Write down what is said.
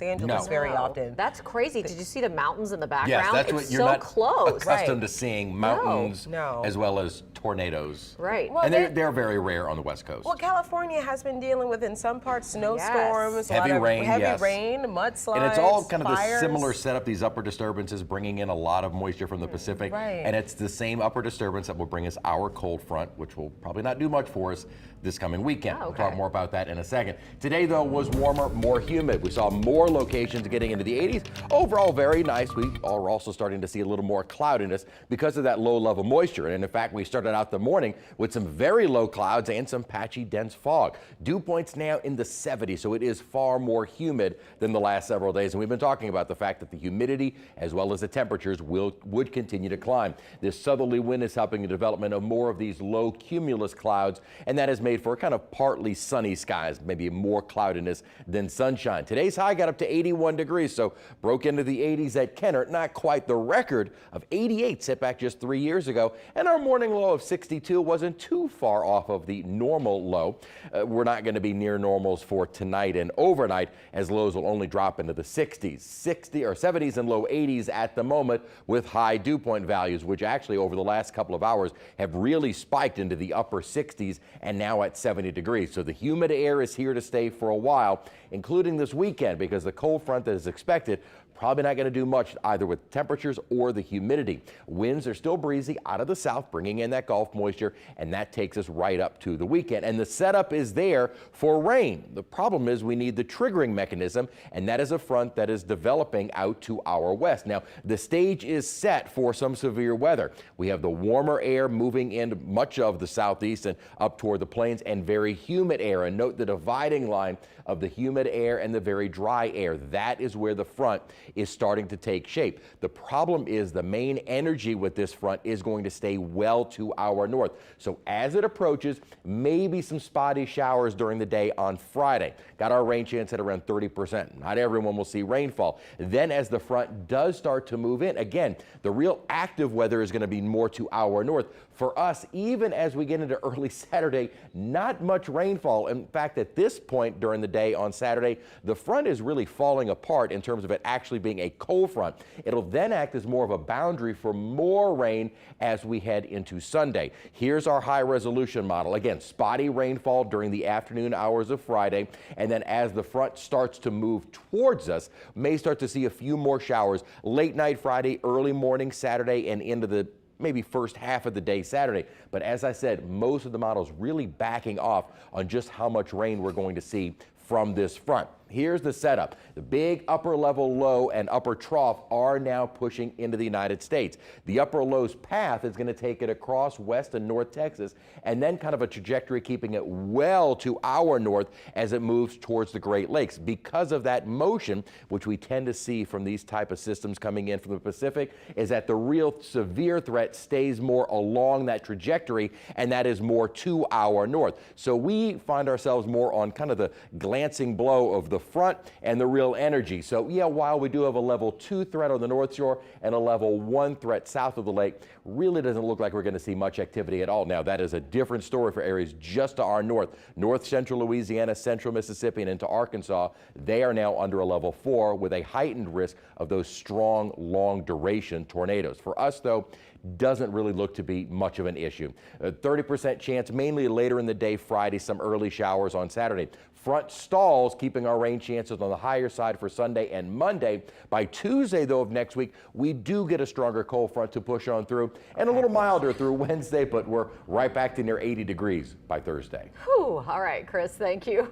Angeles very often. That's crazy. Did you see the mountains in the background? Yes, that's it's what you're so not close. accustomed to seeing, mountains No. as well as tornadoes. Right. Well, And they're very rare on the West Coast. Well, California has been dealing with, in some parts, snowstorms, Heavy rain, heavy rain, mudslides, and it's all kind of fires. the similar setup, these upper disturbances bringing in a lot of moisture from the Pacific. Right. And it's the same upper disturbance that will bring us our cold front, which will probably not do much for us this coming weekend. Oh, okay. We'll talk more about that in a second. Today, though, was warmer, more humid. We saw more locations getting into the 80s. Overall, very nice. We are also starting to see a little more cloudiness because of that low level moisture. And in fact, we started out the morning with some very low clouds and some patchy, dense fog. Dew points now in the 70s, so it is far more humid than the last several days. And we've been talking about the fact that the humidity as well as the temperatures would continue to climb. This southerly wind is helping the development of more of these low cumulus clouds, and that has made for kind of partly sunny skies, maybe more cloudiness than sunshine. Today's high got up to 81 degrees, so broke into the 80s at Kenner. Not quite the record of 88 set back just 3 years ago, and our morning low of 62 wasn't too far off of the normal low. We're not going to be near normals for tonight and overnight, as lows will only drop into the 60s, 70s and low 80s at the moment, with high dew point values, which actually over the last couple of hours have really spiked into the upper 60s and now at 70 degrees. So the humid air is here to stay for a while, including this weekend, because the cold front that is expected probably not going to do much either with temperatures or the humidity. Winds are still breezy out of the south, bringing in that Gulf moisture, and that takes us right up to the weekend. And the setup is there for rain. The problem is we need the triggering mechanism, and that is a front that is developing out to our west. Now, the stage is set for some severe weather. We have the warmer air moving in much of the southeast and up toward the plains, and very humid air. And note the dividing line of the humid air and the very dry air. That is where the front is starting to take shape. The problem is the main energy with this front is going to stay well to our north. So as it approaches, maybe some spotty showers during the day on Friday. Got our rain chance at around 30%. Not everyone will see rainfall. Then as the front does start to move in, again, the real active weather is going to be more to our north. For us, even as we get into early Saturday, not much rainfall. In fact, at this point during the day on Saturday, the front is really falling apart in terms of it actually being a cold front. It'll then act as more of a boundary for more rain as we head into Sunday. Here's our high resolution model. Again, spotty rainfall during the afternoon hours of Friday, and then as the front starts to move towards us, may start to see a few more showers late night Friday, early morning Saturday, and into the maybe first half of the day Saturday. But as I said, most of the models really backing off on just how much rain we're going to see from this front. Here's the setup. The big upper level low and upper trough are now pushing into the United States. The upper low's path is going to take it across West and North Texas, and then kind of a trajectory keeping it well to our north as it moves towards the Great Lakes. Because of that motion, which we tend to see from these type of systems coming in from the Pacific, is that the real severe threat stays more along that trajectory, and that is more to our north. So we find ourselves more on kind of the glancing blow of the front and the real energy. So yeah, while we do have a level 2 threat on the North Shore and a level 1 threat south of the lake, really doesn't look like we're going to see much activity at all. Now, that is a different story for areas just to our north. North central Louisiana, central Mississippi, and into Arkansas. They are now under a level 4 with a heightened risk of those strong, long duration tornadoes. For us, though, doesn't really look to be much of an issue. A 30% chance, mainly later in the day Friday, some early showers on Saturday. Front stalls, keeping our rain chances on the higher side for Sunday and Monday. By Tuesday, though, of next week, we do get a stronger cold front to push on through, and a little milder through Wednesday, but we're right back to near 80 degrees by Thursday. Whew. All right, Chris, thank you.